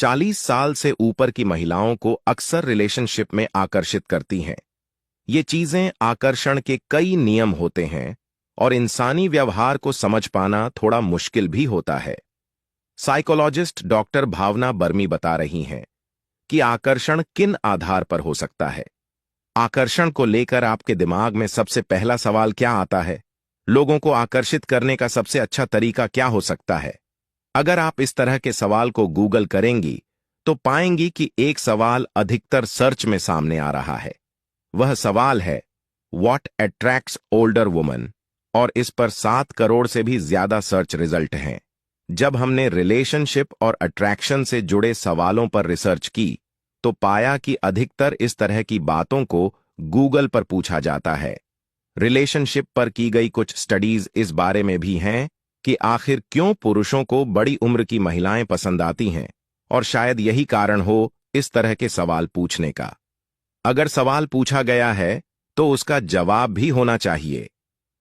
40 साल से ऊपर की महिलाओं को अक्सर रिलेशनशिप में आकर्षित करती हैं। ये चीजें आकर्षण के कई नियम होते हैं और इंसानी व्यवहार को समझ पाना थोड़ा मुश्किल भी होता है। साइकोलॉजिस्ट डॉक्टर भावना बर्मी बता रही हैं कि आकर्षण किन आधार पर हो सकता है। आकर्षण को लेकर आपके दिमाग में सबसे पहला सवाल क्या आता है? लोगों को आकर्षित करने का सबसे अच्छा तरीका क्या हो सकता है? अगर आप इस तरह के सवाल को गूगल करेंगी तो पाएंगी कि एक सवाल अधिकतर सर्च में सामने आ रहा है। वह सवाल है, व्हाट अट्रैक्ट्स ओल्डर वुमन, और इस पर 7 करोड़ से भी ज्यादा सर्च रिजल्ट हैं। जब हमने रिलेशनशिप और अट्रैक्शन से जुड़े सवालों पर रिसर्च की तो पाया कि अधिकतर इस तरह की बातों को गूगल पर पूछा जाता है। रिलेशनशिप पर की गई कुछ स्टडीज इस बारे में भी हैं कि आखिर क्यों पुरुषों को बड़ी उम्र की महिलाएं पसंद आती हैं, और शायद यही कारण हो इस तरह के सवाल पूछने का। अगर सवाल पूछा गया है तो उसका जवाब भी होना चाहिए।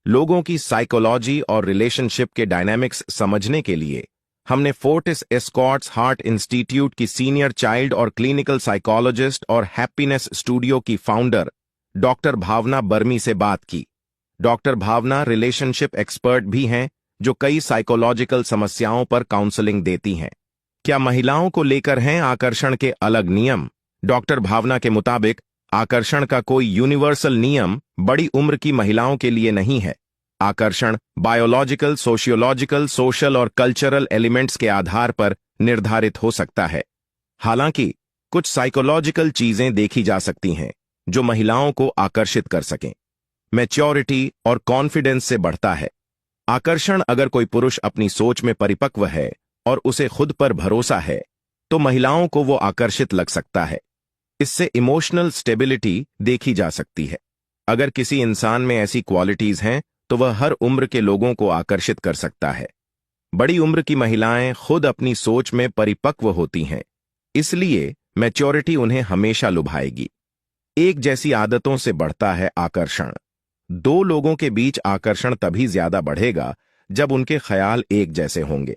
लोगों की साइकोलॉजी और रिलेशनशिप के डायनामिक्स समझने के लिए हमने फोर्टिस एस्कॉर्ट्स हार्ट इंस्टीट्यूट की सीनियर चाइल्ड और क्लिनिकल साइकोलॉजिस्ट और हैप्पीनेस स्टूडियो की फाउंडर डॉक्टर भावना बर्मी से बात की। डॉक्टर भावना रिलेशनशिप एक्सपर्ट भी हैं जो कई साइकोलॉजिकल समस्याओं पर काउंसलिंग देती हैं। क्या महिलाओं को लेकर हैं आकर्षण के अलग नियम? डॉक्टर भावना के मुताबिक आकर्षण का कोई यूनिवर्सल नियम बड़ी उम्र की महिलाओं के लिए नहीं है। आकर्षण बायोलॉजिकल, सोशियोलॉजिकल, सोशल और कल्चरल एलिमेंट्स के आधार पर निर्धारित हो सकता है। हालांकि कुछ साइकोलॉजिकल चीजें देखी जा सकती हैं जो महिलाओं को आकर्षित कर सकें। मैच्योरिटी और कॉन्फिडेंस से बढ़ता है। आकर्षण अगर कोई पुरुष अपनी सोच में परिपक्व है और उसे खुद पर भरोसा है तो महिलाओं को वो आकर्षित लग सकता है। इससे इमोशनल स्टेबिलिटी देखी जा सकती है। अगर किसी इंसान में ऐसी क्वालिटीज हैं तो वह हर उम्र के लोगों को आकर्षित कर सकता है। बड़ी उम्र की महिलाएं खुद अपनी सोच में परिपक्व होती हैं, इसलिए मैच्योरिटी उन्हें हमेशा लुभाएगी। एक जैसी आदतों से बढ़ता है आकर्षण। दो लोगों के बीच आकर्षण तभी ज्यादा बढ़ेगा जब उनके ख्याल एक जैसे होंगे।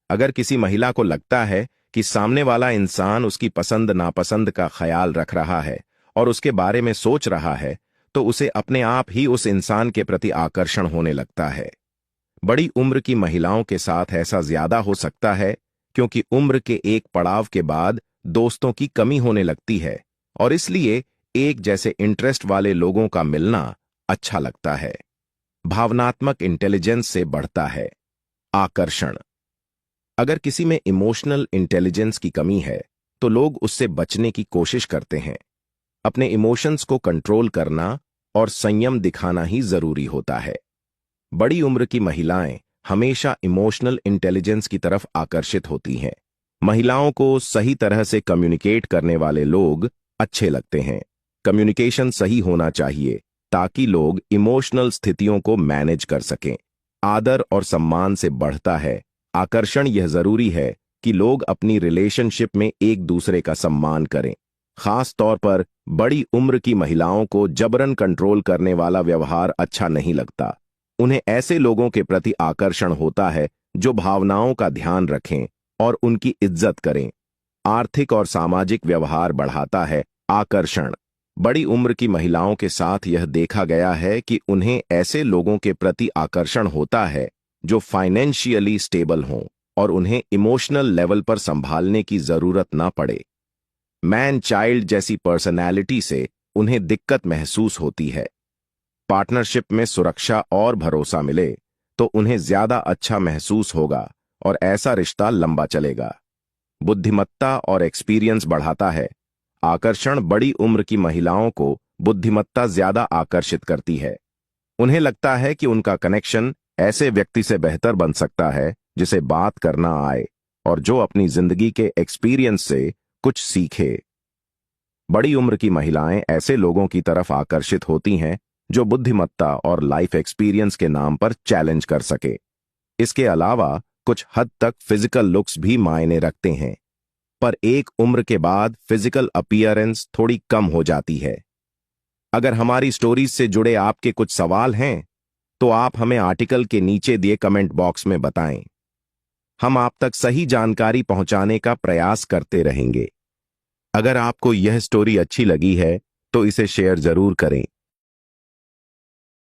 अगर किसी महिला को लगता है कि सामने वाला इंसान उसकी पसंद नापसंद का ख्याल रख रहा है और उसके बारे में सोच रहा है तो उसे अपने आप ही उस इंसान के प्रति आकर्षण होने लगता है। बड़ी उम्र की महिलाओं के साथ ऐसा ज्यादा हो सकता है क्योंकि उम्र के एक पड़ाव के बाद दोस्तों की कमी होने लगती है और इसलिए एक जैसे इंटरेस्ट वाले लोगों का मिलना अच्छा लगता है। भावनात्मक इंटेलिजेंस से बढ़ता है आकर्षण। अगर किसी में इमोशनल इंटेलिजेंस की कमी है तो लोग उससे बचने की कोशिश करते हैं। अपने इमोशंस को कंट्रोल करना और संयम दिखाना ही जरूरी होता है। बड़ी उम्र की महिलाएं हमेशा इमोशनल इंटेलिजेंस की तरफ आकर्षित होती हैं। महिलाओं को सही तरह से कम्युनिकेट करने वाले लोग अच्छे लगते हैं। कम्युनिकेशन सही होना चाहिए ताकि लोग इमोशनल स्थितियों को मैनेज कर सकें। आदर और सम्मान से बढ़ता है आकर्षण। यह जरूरी है कि लोग अपनी रिलेशनशिप में एक दूसरे का सम्मान करें। खास तौर पर बड़ी उम्र की महिलाओं को जबरन कंट्रोल करने वाला व्यवहार अच्छा नहीं लगता। उन्हें ऐसे लोगों के प्रति आकर्षण होता है जो भावनाओं का ध्यान रखें और उनकी इज्जत करें। आर्थिक और सामाजिक व्यवहार बढ़ाता है आकर्षण। बड़ी उम्र की महिलाओं के साथ यह देखा गया है कि उन्हें ऐसे लोगों के प्रति आकर्षण होता है जो फाइनेंशियली स्टेबल हों और उन्हें इमोशनल लेवल पर संभालने की जरूरत ना पड़े। मैन चाइल्ड जैसी पर्सनैलिटी से उन्हें दिक्कत महसूस होती है। पार्टनरशिप में सुरक्षा और भरोसा मिले तो उन्हें ज्यादा अच्छा महसूस होगा और ऐसा रिश्ता लंबा चलेगा। बुद्धिमत्ता और एक्सपीरियंस बढ़ाता है आकर्षण। बड़ी उम्र की महिलाओं को बुद्धिमत्ता ज्यादा आकर्षित करती है। उन्हें लगता है कि उनका कनेक्शन ऐसे व्यक्ति से बेहतर बन सकता है जिसे बात करना आए और जो अपनी जिंदगी के एक्सपीरियंस से कुछ सीखे। बड़ी उम्र की महिलाएं ऐसे लोगों की तरफ आकर्षित होती हैं जो बुद्धिमत्ता और लाइफ एक्सपीरियंस के नाम पर चैलेंज कर सके। इसके अलावा कुछ हद तक फिजिकल लुक्स भी मायने रखते हैं, पर एक उम्र के बाद फिजिकल अपीयरेंस थोड़ी कम हो जाती है। अगर हमारी स्टोरीज से जुड़े आपके कुछ सवाल हैं तो आप हमें आर्टिकल के नीचे दिए कमेंट बॉक्स में बताएं। हम आप तक सही जानकारी पहुंचाने का प्रयास करते रहेंगे। अगर आपको यह स्टोरी अच्छी लगी है तो इसे शेयर जरूर करें।